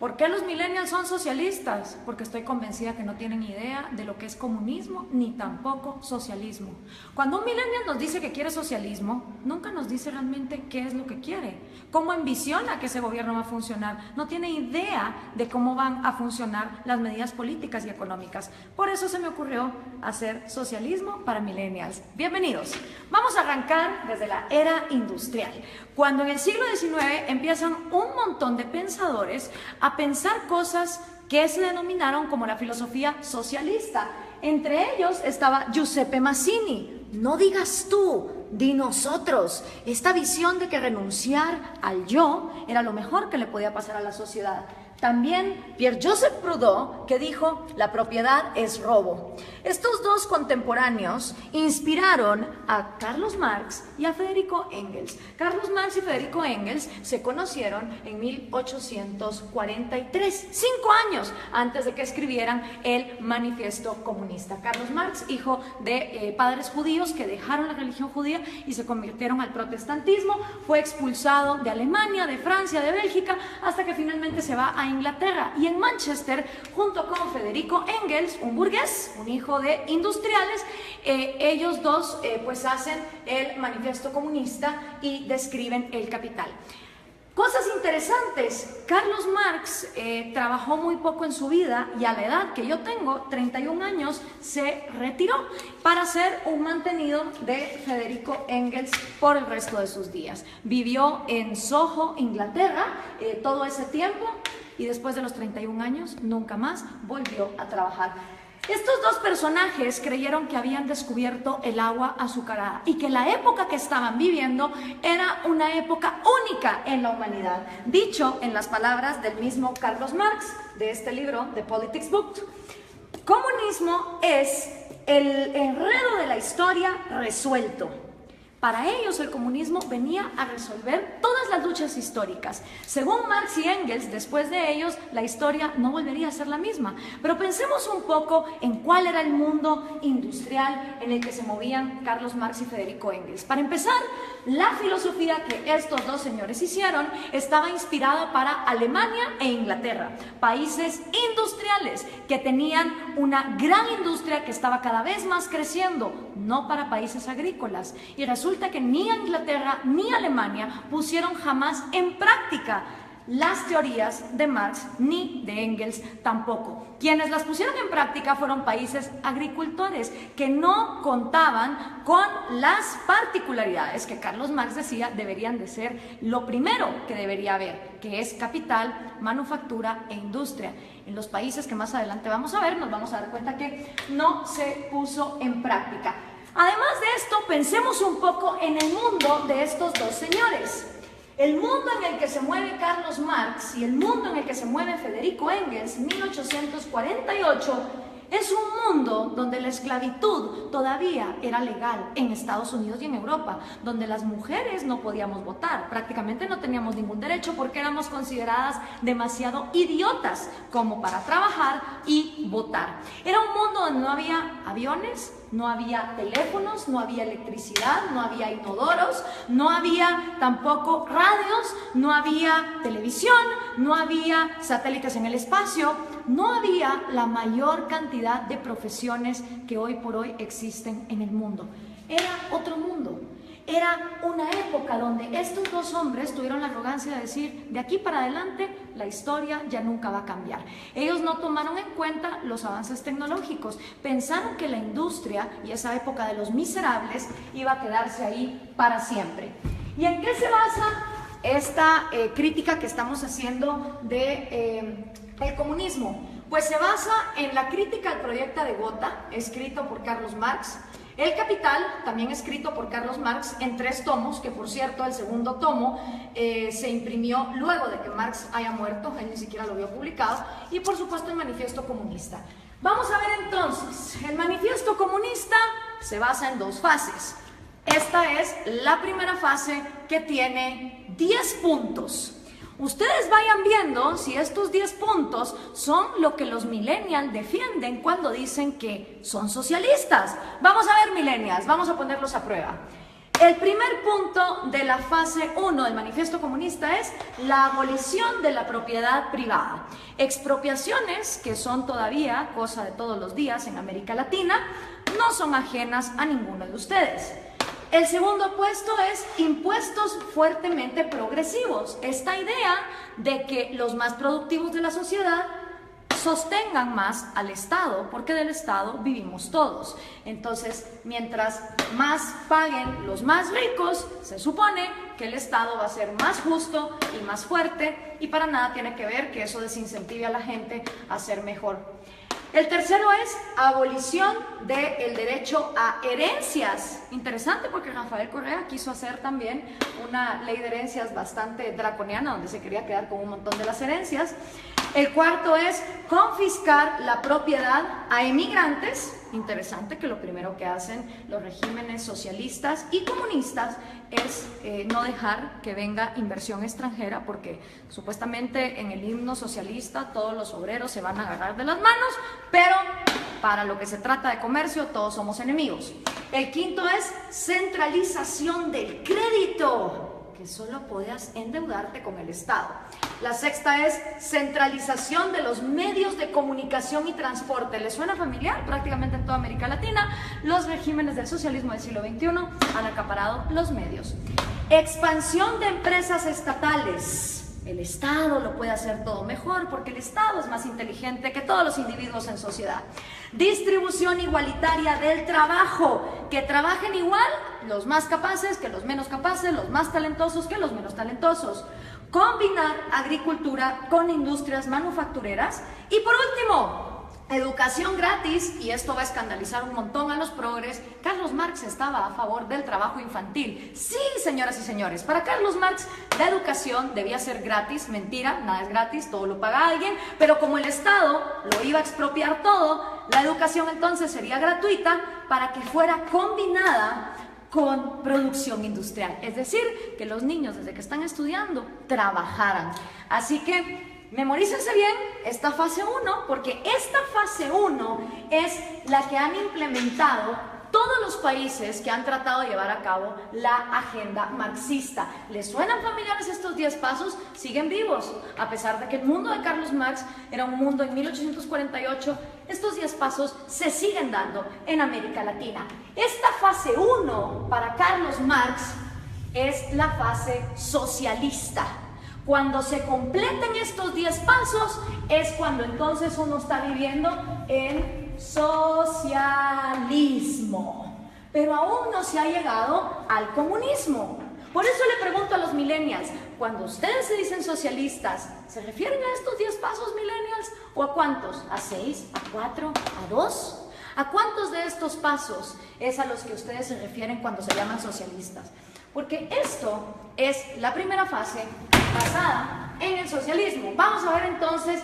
¿Por qué los millennials son socialistas? Porque estoy convencida que no tienen idea de lo que es comunismo ni tampoco socialismo. Cuando un millennial nos dice que quiere socialismo, nunca nos dice realmente qué es lo que quiere, cómo ambiciona que ese gobierno va a funcionar. No tiene idea de cómo van a funcionar las medidas políticas y económicas. Por eso se me ocurrió hacer socialismo para millennials. Bienvenidos. Vamos a arrancar desde la era industrial, cuando en el siglo XIX empiezan un montón de pensadores a pensar cosas que se denominaron como la filosofía socialista. Entre ellos estaba Giuseppe Mazzini. No digas tú, di nosotros. Esta visión de que renunciar al yo era lo mejor que le podía pasar a la sociedad. También Pierre-Joseph Proudhon, que dijo, la propiedad es robo. Estos dos contemporáneos inspiraron a Carlos Marx y a Federico Engels. Carlos Marx y Federico Engels se conocieron en 1843, 5 años antes de que escribieran el Manifiesto Comunista. Carlos Marx, hijo de padres judíos que dejaron la religión judía y se convirtieron al protestantismo, fue expulsado de Alemania, de Francia, de Bélgica, hasta que finalmente se va a Inglaterra, y en Manchester, junto con Federico Engels, un burgués, un hijo de industriales, ellos dos pues hacen el Manifiesto Comunista y describen el capital. Cosas interesantes, Carlos Marx trabajó muy poco en su vida y a la edad que yo tengo, 31 años, se retiró para ser un mantenido de Federico Engels por el resto de sus días. Vivió en Soho, Inglaterra, todo ese tiempo, y después de los 31 años nunca más volvió a trabajar. Estos dos personajes creyeron que habían descubierto el agua azucarada y que la época que estaban viviendo era una época única en la humanidad. Dicho en las palabras del mismo Carlos Marx, de este libro, The Politics Book, comunismo es el enredo de la historia resuelto. Para ellos el comunismo venía a resolver todas las luchas históricas. Según Marx y Engels, después de ellos la historia no volvería a ser la misma. Pero pensemos un poco en cuál era el mundo industrial en el que se movían Carlos Marx y Federico Engels. Para empezar, la filosofía que estos dos señores hicieron estaba inspirada para Alemania e Inglaterra, países industriales que tenían una gran industria que estaba cada vez más creciendo, no para países agrícolas. Y resulta que ni Inglaterra ni Alemania pusieron jamás en práctica las teorías de Marx ni de Engels tampoco. Quienes las pusieron en práctica fueron países agricultores que no contaban con las particularidades que Carlos Marx decía deberían de ser lo primero que debería haber, que es capital, manufactura e industria. En los países que más adelante vamos a ver, nos vamos a dar cuenta que no se puso en práctica. Además de esto, pensemos un poco en el mundo de estos dos señores. El mundo en el que se mueve Carlos Marx y el mundo en el que se mueve Federico Engels, 1848, es un mundo donde la esclavitud todavía era legal en Estados Unidos y en Europa, donde las mujeres no podíamos votar, prácticamente no teníamos ningún derecho porque éramos consideradas demasiado idiotas como para trabajar y votar. Era un mundo donde no había aviones, no había teléfonos, no había electricidad, no había inodoros, no había tampoco radios, no había televisión, no había satélites en el espacio, no había la mayor cantidad de profesiones que hoy por hoy existen en el mundo. Era otro mundo. Era una época donde estos dos hombres tuvieron la arrogancia de decir, de aquí para adelante la historia ya nunca va a cambiar. Ellos no tomaron en cuenta los avances tecnológicos, pensaron que la industria y esa época de los miserables iba a quedarse ahí para siempre. ¿Y en qué se basa esta crítica que estamos haciendo de el comunismo? Pues se basa en la crítica al proyecto de Gotha, escrito por Carlos Marx, El Capital, también escrito por Carlos Marx en 3 tomos, que por cierto el segundo tomo se imprimió luego de que Marx haya muerto, él ni siquiera lo había publicado, y por supuesto el Manifiesto Comunista. Vamos a ver entonces, el Manifiesto Comunista se basa en 2 fases. Esta es la primera fase, que tiene 10 puntos. Ustedes vayan viendo si estos 10 puntos son lo que los millennials defienden cuando dicen que son socialistas. Vamos a ver, millennials, vamos a ponerlos a prueba. El primer punto de la fase 1 del Manifiesto Comunista es la abolición de la propiedad privada. Expropiaciones, que son todavía cosa de todos los días en América Latina, no son ajenas a ninguno de ustedes. El segundo puesto es impuestos fuertemente progresivos. Esta idea de que los más productivos de la sociedad sostengan más al Estado, porque del Estado vivimos todos. Entonces, mientras más paguen los más ricos, se supone que el Estado va a ser más justo y más fuerte, y para nada tiene que ver que eso desincentive a la gente a ser mejor. El tercero es abolición del derecho a herencias. Interesante, porque Rafael Correa quiso hacer también una ley de herencias bastante draconiana, donde se quería quedar con un montón de las herencias. El cuarto es confiscar la propiedad a emigrantes. Interesante que lo primero que hacen los regímenes socialistas y comunistas es no dejar que venga inversión extranjera, porque supuestamente en el himno socialista todos los obreros se van a agarrar de las manos, pero para lo que se trata de comercio todos somos enemigos. El quinto es centralización del crédito, que solo puedas endeudarte con el Estado. La sexta es centralización de los medios de comunicación y transporte. ¿Les suena familiar? Prácticamente en toda América Latina, los regímenes del socialismo del siglo XXI han acaparado los medios. Expansión de empresas estatales. El Estado lo puede hacer todo mejor, porque el Estado es más inteligente que todos los individuos en sociedad. Distribución igualitaria del trabajo, que trabajen igual los más capaces que los menos capaces, los más talentosos que los menos talentosos. Combinar agricultura con industrias manufactureras. Y por último, educación gratis, y esto va a escandalizar un montón a los progres. Carlos Marx estaba a favor del trabajo infantil. Sí, señoras y señores, para Carlos Marx la educación debía ser gratis. Mentira, nada es gratis, todo lo paga alguien, pero como el Estado lo iba a expropiar todo, la educación entonces sería gratuita para que fuera combinada con producción industrial, es decir, que los niños desde que están estudiando trabajaran. Así que memorícense bien esta fase 1, porque esta fase 1 es la que han implementado todos los países que han tratado de llevar a cabo la agenda marxista. ¿Les suenan familiares estos 10 pasos? Siguen vivos, a pesar de que el mundo de Carlos Marx era un mundo en 1848, estos 10 pasos se siguen dando en América Latina. Esta fase 1 para Carlos Marx es la fase socialista. Cuando se completen estos 10 pasos es cuando entonces uno está viviendo en socialismo, pero aún no se ha llegado al comunismo. Por eso le pregunto a los millennials, cuando ustedes se dicen socialistas, ¿se refieren a estos 10 pasos, millennials? ¿O a cuántos? ¿A 6? ¿A 4? ¿A 2? ¿A cuántos de estos pasos es a los que ustedes se refieren cuando se llaman socialistas? Porque esto es la primera fase basada en el socialismo. Vamos a ver entonces,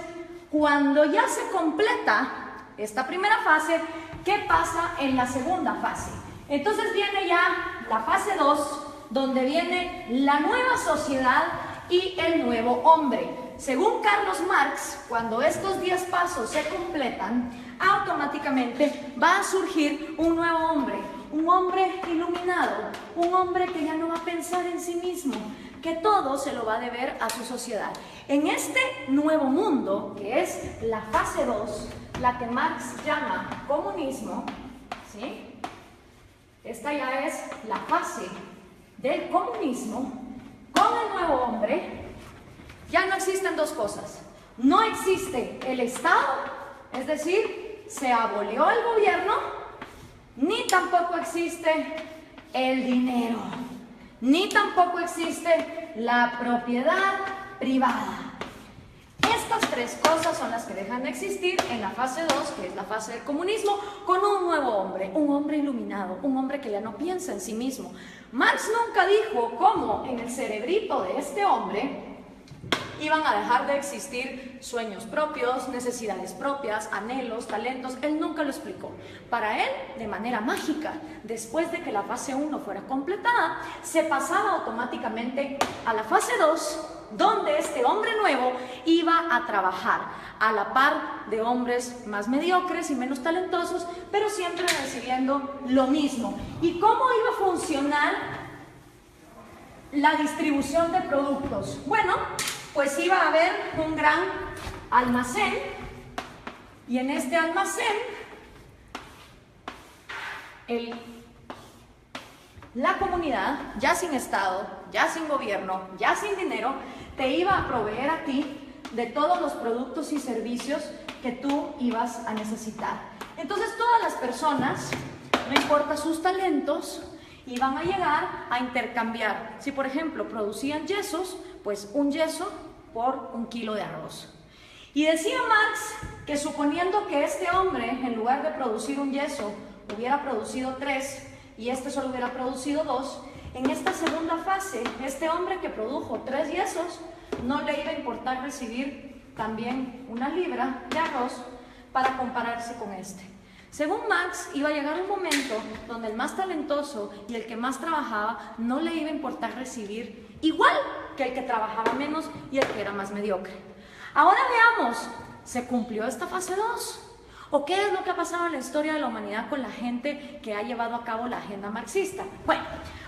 cuando ya se completa esta primera fase, ¿qué pasa en la segunda fase? Entonces viene ya la fase 2, donde viene la nueva sociedad y el nuevo hombre. Según Carlos Marx, cuando estos 10 pasos se completan, automáticamente va a surgir un nuevo hombre, un hombre iluminado, un hombre que ya no va a pensar en sí mismo, que todo se lo va a deber a su sociedad. En este nuevo mundo, que es la fase 2, la que Marx llama comunismo, ¿sí? Esta ya es la fase del comunismo. Con el nuevo hombre ya no existen dos cosas. No existe el Estado, es decir, se abolió el gobierno, ni tampoco existe el dinero, ni tampoco existe la propiedad privada. Estas tres cosas son las que dejan de existir en la fase 2, que es la fase del comunismo, con un nuevo hombre, un hombre iluminado, un hombre que ya no piensa en sí mismo. Marx nunca dijo cómo en el cerebrito de este hombre iban a dejar de existir sueños propios, necesidades propias, anhelos, talentos. Él nunca lo explicó. Para él, de manera mágica, después de que la fase 1 fuera completada, se pasaba automáticamente a la fase 2, donde este hombre nuevo iba a trabajar a la par de hombres más mediocres y menos talentosos, pero siempre recibiendo lo mismo. ¿Y cómo iba a funcionar la distribución de productos. Bueno, pues iba a haber un gran almacén y en este almacén la comunidad, ya sin Estado, ya sin gobierno, ya sin dinero, te iba a proveer a ti de todos los productos y servicios que tú ibas a necesitar. Entonces todas las personas, no importa sus talentos, iban a llegar a intercambiar. Si por ejemplo producían yesos, pues un yeso por 1 kilo de arroz. Y decía Marx que suponiendo que este hombre, en lugar de producir un yeso, hubiera producido 3 y este solo hubiera producido 2, en esta segunda fase, este hombre que produjo 3 yesos, no le iba a importar recibir también 1 libra de arroz para compararse con este. Según Marx, iba a llegar un momento donde el más talentoso y el que más trabajaba no le iba a importar recibir igual que el que trabajaba menos y el que era más mediocre. Ahora veamos, ¿se cumplió esta fase 2? ¿O qué es lo que ha pasado en la historia de la humanidad con la gente que ha llevado a cabo la agenda marxista? Bueno,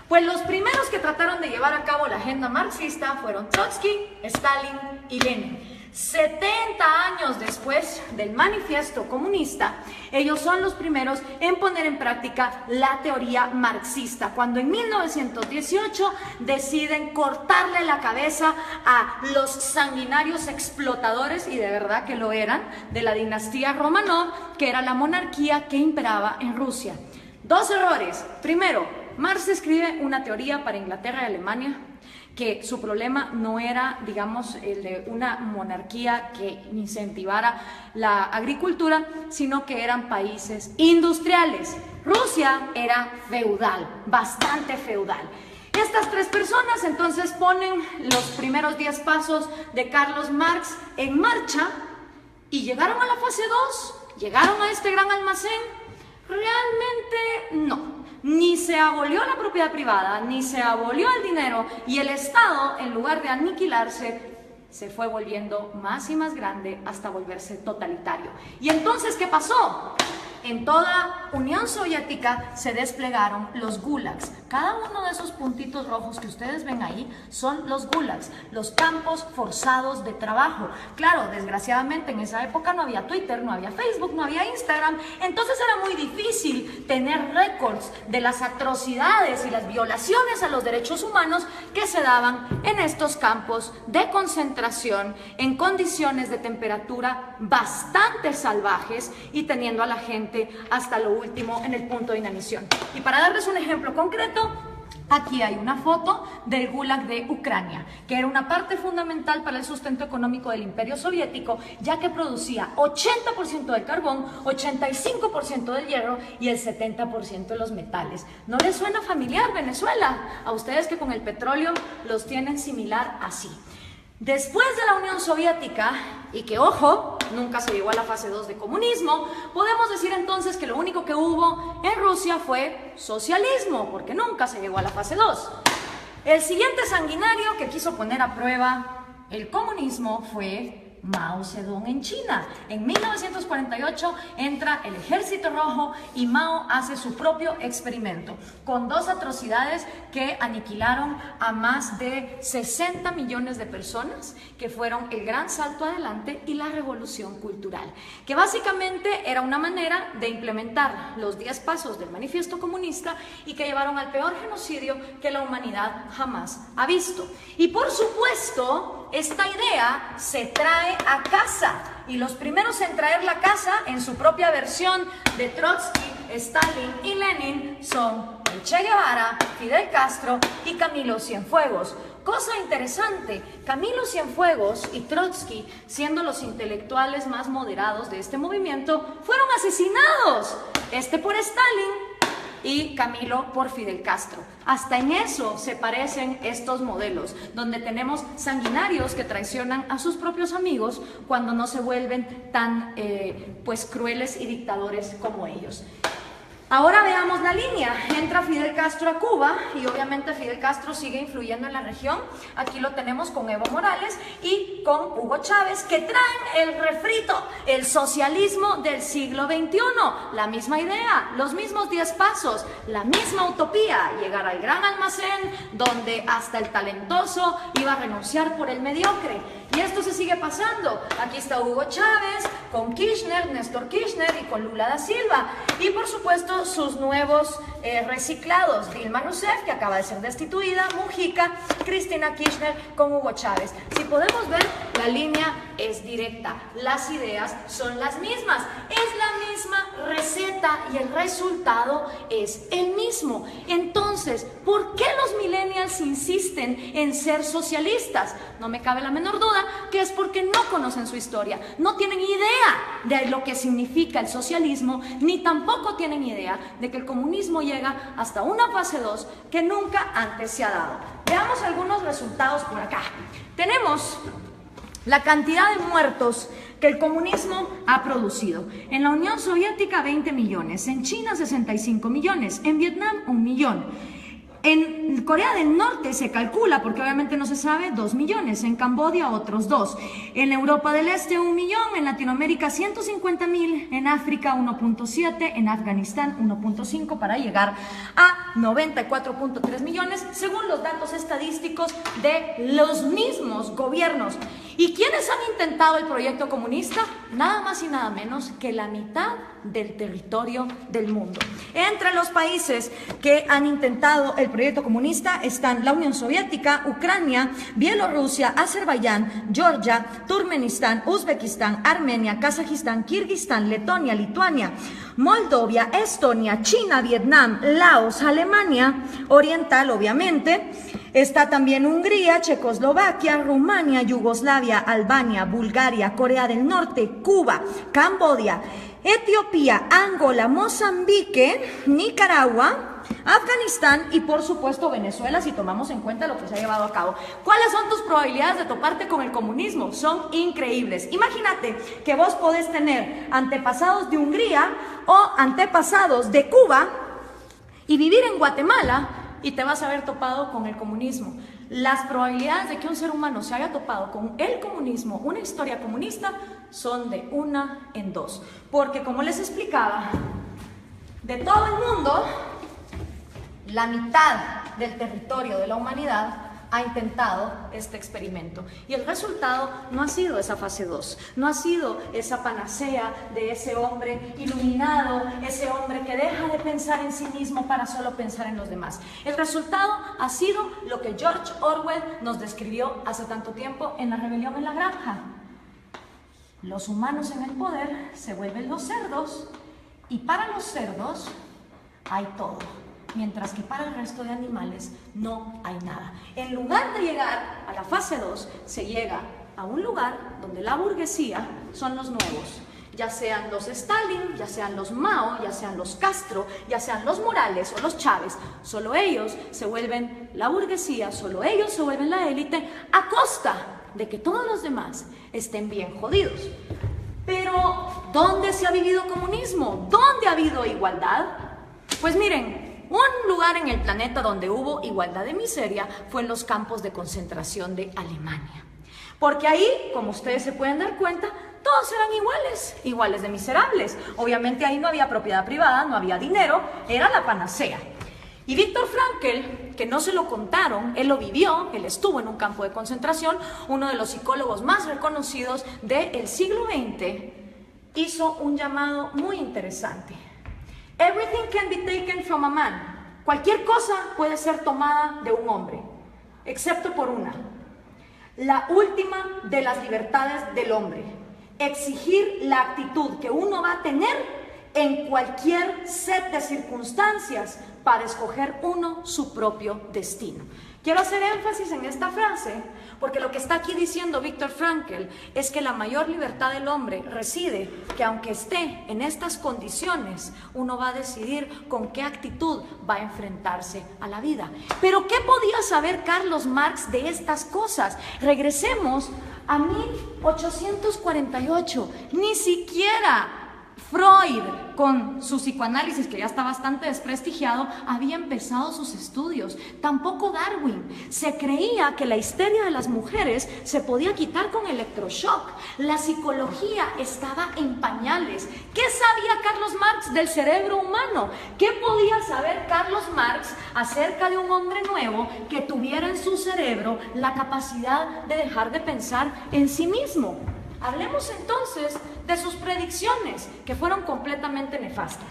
pues los primeros que trataron de llevar a cabo la agenda marxista fueron Trotsky, Stalin y Lenin. 70 años después del manifiesto comunista, ellos son los primeros en poner en práctica la teoría marxista, cuando en 1918 deciden cortarle la cabeza a los sanguinarios explotadores, y de verdad que lo eran, de la dinastía Romanov, que era la monarquía que imperaba en Rusia. 2 errores. Primero, Marx escribe una teoría para Inglaterra y Alemania, que su problema no era, digamos, el de una monarquía que incentivara la agricultura, sino que eran países industriales. Rusia era feudal, bastante feudal. Estas 3 personas entonces ponen los primeros 10 pasos de Carlos Marx en marcha y llegaron a la fase 2, llegaron a este gran almacén. Realmente no. Ni se abolió la propiedad privada, ni se abolió el dinero, y el Estado, en lugar de aniquilarse, se fue volviendo más y más grande hasta volverse totalitario. ¿Y entonces qué pasó? En toda Unión Soviética se desplegaron los gulags. Cada uno de esos puntitos rojos que ustedes ven ahí son los gulags, los campos forzados de trabajo. Claro, desgraciadamente en esa época no había Twitter, no había Facebook, no había Instagram, entonces era muy difícil tener récords de las atrocidades y las violaciones a los derechos humanos que se daban en estos campos de concentración en condiciones de temperatura bastante salvajes y teniendo a la gente hasta lo último en el punto de inanición. Y para darles un ejemplo concreto, aquí hay una foto del Gulag de Ucrania, que era una parte fundamental para el sustento económico del Imperio Soviético, ya que producía 80% del carbón, 85% del hierro y el 70% de los metales. ¿No les suena familiar Venezuela? A ustedes que con el petróleo los tienen similar así. Después de la Unión Soviética, y que ojo, nunca se llegó a la fase 2 de comunismo, podemos decir entonces que lo único que hubo en Rusia fue socialismo, porque nunca se llegó a la fase 2. El siguiente sanguinario que quiso poner a prueba el comunismo fue Mao Zedong en China. En 1948 entra el Ejército Rojo y Mao hace su propio experimento con 2 atrocidades que aniquilaron a más de 60 millones de personas, que fueron el gran salto adelante y la revolución cultural, que básicamente era una manera de implementar los 10 pasos del manifiesto comunista y que llevaron al peor genocidio que la humanidad jamás ha visto. Y por supuesto, esta idea se trae a casa, y los primeros en traer la casa en su propia versión de Trotsky, Stalin y Lenin son el Che Guevara, Fidel Castro y Camilo Cienfuegos. Cosa interesante, Camilo Cienfuegos y Trotsky, siendo los intelectuales más moderados de este movimiento, fueron asesinados, este por Stalin y Camilo por Fidel Castro. Hasta en eso se parecen estos modelos, donde tenemos sanguinarios que traicionan a sus propios amigos cuando no se vuelven tan pues crueles y dictadores como ellos. Ahora veamos la línea. Entra Fidel Castro a Cuba y obviamente Fidel Castro sigue influyendo en la región. Aquí lo tenemos con Evo Morales y con Hugo Chávez, que traen el refrito, el socialismo del siglo XXI. La misma idea, los mismos 10 pasos, la misma utopía, llegar al gran almacén donde hasta el talentoso iba a renunciar por el mediocre. Y esto se sigue pasando. Aquí está Hugo Chávez con Kirchner, Néstor Kirchner y con Lula da Silva. Y por supuesto sus nuevos reciclados, Dilma Rousseff, que acaba de ser destituida, Mujica, Cristina Kirchner con Hugo Chávez. Si podemos ver, la línea es directa, las ideas son las mismas, es la misma receta y el resultado es el mismo. Entonces, ¿por qué los millennials insisten en ser socialistas? No me cabe la menor duda que es porque no conocen su historia, no tienen idea de lo que significa el socialismo, ni tampoco tienen idea de que el comunismo llega hasta una fase 2 que nunca antes se ha dado. Veamos algunos resultados por acá. Tenemos la cantidad de muertos que el comunismo ha producido. En la Unión Soviética 20 millones, en China 65 millones, en Vietnam 1 millón. En Corea del Norte se calcula, porque obviamente no se sabe, 2 millones, en Camboya otros 2, en Europa del Este 1 millón, en Latinoamérica 150.000, en África 1.7, en Afganistán 1.5 para llegar a 94.3 millones, según los datos estadísticos de los mismos gobiernos. ¿Y quiénes han intentado el proyecto comunista? Nada más y nada menos que la mitad del territorio del mundo. Entre los países que han intentado el proyecto comunista están la Unión Soviética, Ucrania, Bielorrusia, Azerbaiyán, Georgia, Turkmenistán, Uzbekistán, Armenia, Kazajistán, Kirguistán, Letonia, Lituania, Moldovia, Estonia, China, Vietnam, Laos, Alemania Oriental, obviamente. Está también Hungría, Checoslovaquia, Rumania, Yugoslavia, Albania, Bulgaria, Corea del Norte, Cuba, Camboya, Etiopía, Angola, Mozambique, Nicaragua, Afganistán y por supuesto Venezuela, si tomamos en cuenta lo que se ha llevado a cabo. ¿Cuáles son tus probabilidades de toparte con el comunismo? Son increíbles. Imagínate que vos podés tener antepasados de Hungría o antepasados de Cuba y vivir en Guatemala y te vas a haber topado con el comunismo. Las probabilidades de que un ser humano se haya topado con el comunismo, una historia comunista, son de 1 en 2. Porque como les explicaba, de todo el mundo, la mitad del territorio de la humanidad ha intentado este experimento. Y el resultado no ha sido esa fase 2, no ha sido esa panacea de ese hombre iluminado, ese hombre que deja de pensar en sí mismo para solo pensar en los demás. El resultado ha sido lo que George Orwell nos describió hace tanto tiempo en La rebelión en la granja. Los humanos en el poder se vuelven los cerdos y para los cerdos hay todo, mientras que para el resto de animales no hay nada. En lugar de llegar a la fase 2, se llega a un lugar donde la burguesía son los nuevos, ya sean los Stalin, ya sean los Mao, ya sean los Castro, ya sean los Morales o los Chávez. Solo ellos se vuelven la burguesía, solo ellos se vuelven la élite a costa de que todos los demás estén bien jodidos. Pero, ¿dónde se ha vivido comunismo? ¿Dónde ha habido igualdad? Pues miren, un lugar en el planeta donde hubo igualdad de miseria fue en los campos de concentración de Alemania. Porque ahí, como ustedes se pueden dar cuenta, todos eran iguales de miserables. Obviamente ahí no había propiedad privada, no había dinero, era la panacea. Y Viktor Frankl, que no se lo contaron, él lo vivió, él estuvo en un campo de concentración, uno de los psicólogos más reconocidos del siglo XX, hizo un llamado muy interesante. Everything can be taken from a man. Cualquier cosa puede ser tomada de un hombre, excepto por una. La última de las libertades del hombre. Exigir la actitud que uno va a tener en cualquier set de circunstancias para escoger uno su propio destino. Quiero hacer énfasis en esta frase porque lo que está aquí diciendo Viktor Frankl es que la mayor libertad del hombre reside que aunque esté en estas condiciones, uno va a decidir con qué actitud va a enfrentarse a la vida. Pero ¿qué podía saber Carlos Marx de estas cosas? Regresemos a 1848, ni siquiera Freud, con su psicoanálisis, que ya está bastante desprestigiado, había empezado sus estudios. Tampoco Darwin. Se creía que la histeria de las mujeres se podía quitar con electroshock. La psicología estaba en pañales. ¿Qué sabía Carlos Marx del cerebro humano? ¿Qué podía saber Carlos Marx acerca de un hombre nuevo que tuviera en su cerebro la capacidad de dejar de pensar en sí mismo? Hablemos entonces de sus predicciones, que fueron completamente nefastas.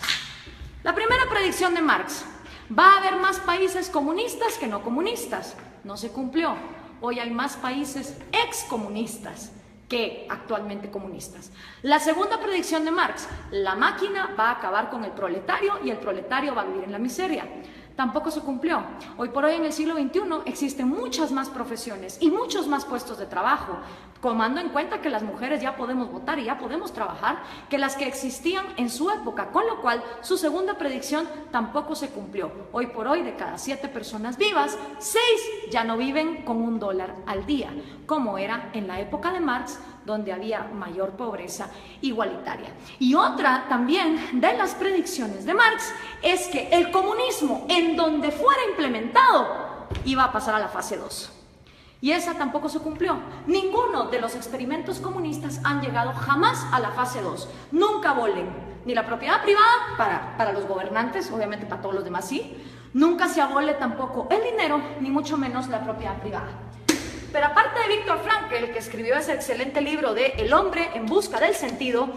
La primera predicción de Marx: va a haber más países comunistas que no comunistas. No se cumplió. Hoy hay más países excomunistas que actualmente comunistas. La segunda predicción de Marx: la máquina va a acabar con el proletario y el proletario va a vivir en la miseria. Tampoco se cumplió. Hoy por hoy, en el siglo XXI, existen muchas más profesiones y muchos más puestos de trabajo, tomando en cuenta que las mujeres ya podemos votar y ya podemos trabajar, que las que existían en su época, con lo cual su segunda predicción tampoco se cumplió. Hoy por hoy, de cada 7 personas vivas, 6 ya no viven con $1 al día, como era en la época de Marx, donde había mayor pobreza igualitaria. Y otra también de las predicciones de Marx es que el comunismo, en donde fuera implementado, iba a pasar a la fase 2. Y esa tampoco se cumplió. Ninguno de los experimentos comunistas han llegado jamás a la fase 2. Nunca abolen ni la propiedad privada para los gobernantes, obviamente para todos los demás sí. Nunca se abole tampoco el dinero, ni mucho menos la propiedad privada. Pero aparte de Viktor Frankl, que escribió ese excelente libro de El hombre en busca del sentido,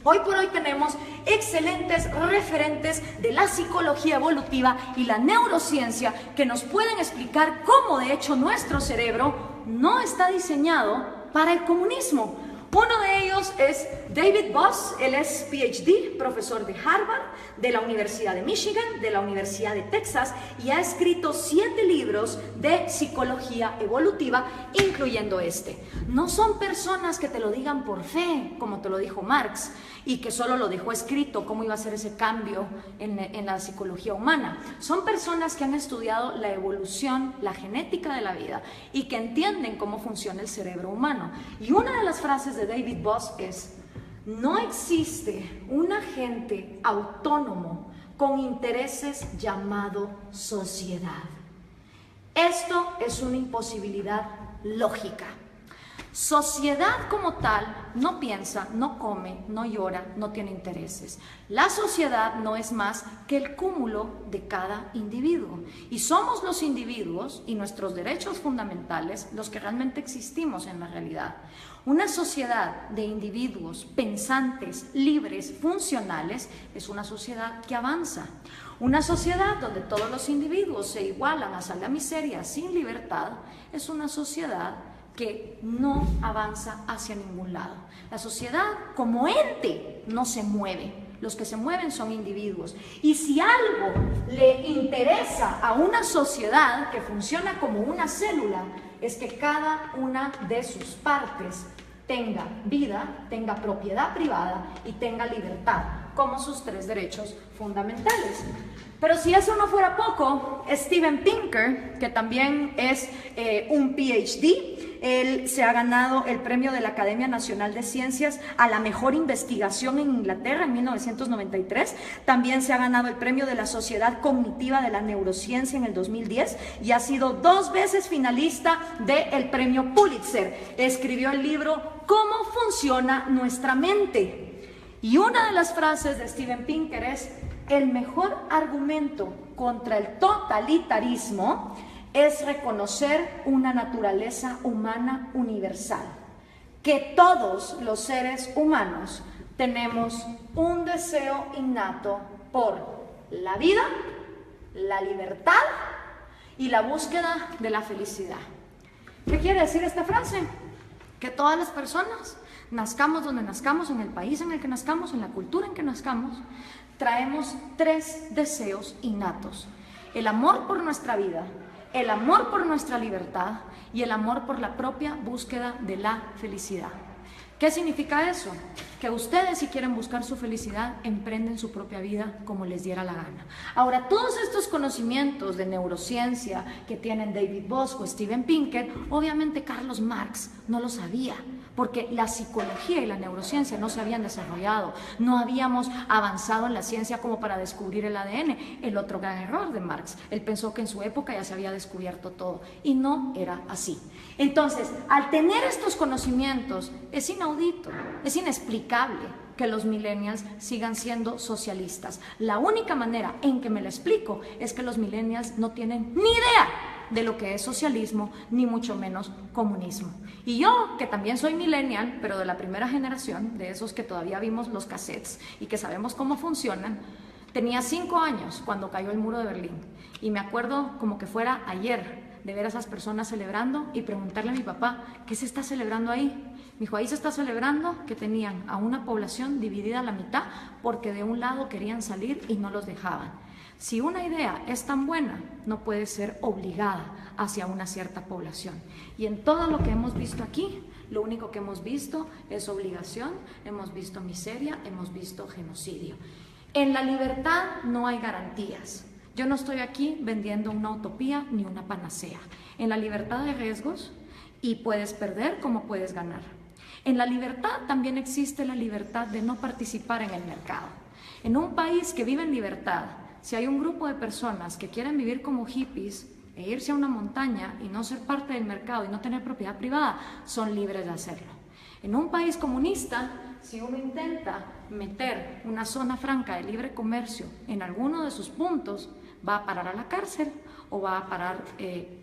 hoy por hoy tenemos excelentes referentes de la psicología evolutiva y la neurociencia que nos pueden explicar cómo de hecho nuestro cerebro no está diseñado para el comunismo. Uno de ellos es David Boss. Él es PhD, profesor de Harvard, de la Universidad de Michigan, de la Universidad de Texas, y ha escrito 7 libros de psicología evolutiva, incluyendo este. No son personas que te lo digan por fe, como te lo dijo Marx, y que solo lo dejó escrito cómo iba a ser ese cambio en la psicología humana. Son personas que han estudiado la evolución, la genética de la vida, y que entienden cómo funciona el cerebro humano. Y una de las frases de David Boss es: no existe un agente autónomo con intereses llamado sociedad. Esto es una imposibilidad lógica. Sociedad como tal no piensa, no come, no llora, no tiene intereses. La sociedad no es más que el cúmulo de cada individuo. Y somos los individuos y nuestros derechos fundamentales los que realmente existimos en la realidad. Una sociedad de individuos pensantes, libres, funcionales, es una sociedad que avanza. Una sociedad donde todos los individuos se igualan hasta la miseria sin libertad, es una sociedad que no avanza hacia ningún lado. La sociedad como ente no se mueve. Los que se mueven son individuos. Y si algo le interesa a una sociedad que funciona como una célula, es que cada una de sus partes tenga vida, tenga propiedad privada y tenga libertad, como sus 3 derechos fundamentales. Pero si eso no fuera poco, Steven Pinker, que también es un PhD, él se ha ganado el premio de la Academia Nacional de Ciencias a la mejor investigación en Inglaterra en 1993. También se ha ganado el premio de la Sociedad Cognitiva de la Neurociencia en el 2010 y ha sido 2 veces finalista del premio Pulitzer. Escribió el libro ¿Cómo funciona nuestra mente? Y una de las frases de Steven Pinker es: el mejor argumento contra el totalitarismo es reconocer una naturaleza humana universal, que todos los seres humanos tenemos un deseo innato por la vida, la libertad y la búsqueda de la felicidad. ¿Qué quiere decir esta frase? Que todas las personas, nazcamos donde nazcamos, en el país en el que nazcamos, en la cultura en que nazcamos, traemos 3 deseos innatos: el amor por nuestra vida, el amor por nuestra libertad y el amor por la propia búsqueda de la felicidad. ¿Qué significa eso? Que ustedes, si quieren buscar su felicidad, emprenden su propia vida como les diera la gana. Ahora, todos estos conocimientos de neurociencia que tienen David Boss o Steven Pinker, obviamente Carlos Marx no lo sabía, porque la psicología y la neurociencia no se habían desarrollado, no habíamos avanzado en la ciencia como para descubrir el ADN, el otro gran error de Marx. Él pensó que en su época ya se había descubierto todo, y no era así. Entonces, al tener estos conocimientos, es inaudito, es inexplicable que los millennials sigan siendo socialistas. La única manera en que me lo explico es que los millennials no tienen ni idea de lo que es socialismo, ni mucho menos comunismo. Y yo, que también soy millennial, pero de la primera generación, de esos que todavía vimos los cassettes y que sabemos cómo funcionan, tenía 5 años cuando cayó el muro de Berlín, y me acuerdo como que fuera ayer de ver a esas personas celebrando y preguntarle a mi papá, ¿qué se está celebrando ahí? Me dijo, ahí se está celebrando que tenían a una población dividida a la mitad porque de un lado querían salir y no los dejaban. Si una idea es tan buena, no puede ser obligada hacia una cierta población. Y en todo lo que hemos visto aquí, lo único que hemos visto es obligación, hemos visto miseria, hemos visto genocidio. En la libertad no hay garantías. Yo no estoy aquí vendiendo una utopía ni una panacea. En la libertad hay riesgos y puedes perder como puedes ganar. En la libertad también existe la libertad de no participar en el mercado. En un país que vive en libertad, si hay un grupo de personas que quieren vivir como hippies e irse a una montaña y no ser parte del mercado y no tener propiedad privada, son libres de hacerlo. En un país comunista, si uno intenta meter una zona franca de libre comercio en alguno de sus puntos, va a parar a la cárcel o va a parar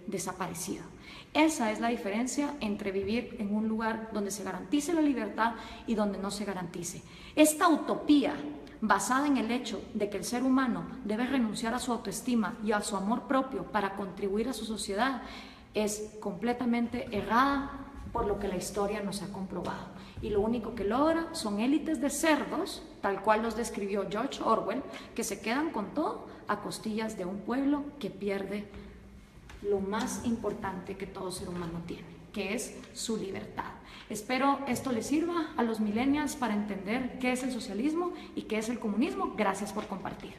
desaparecido. Esa es la diferencia entre vivir en un lugar donde se garantice la libertad y donde no se garantice. Esta utopía basada en el hecho de que el ser humano debe renunciar a su autoestima y a su amor propio para contribuir a su sociedad, es completamente errada por lo que la historia nos ha comprobado. Y lo único que logra son élites de cerdos, tal cual los describió George Orwell, que se quedan con todo a costillas de un pueblo que pierde lo más importante que todo ser humano tiene, que es su libertad. Espero esto les sirva a los millennials para entender qué es el socialismo y qué es el comunismo. Gracias por compartir.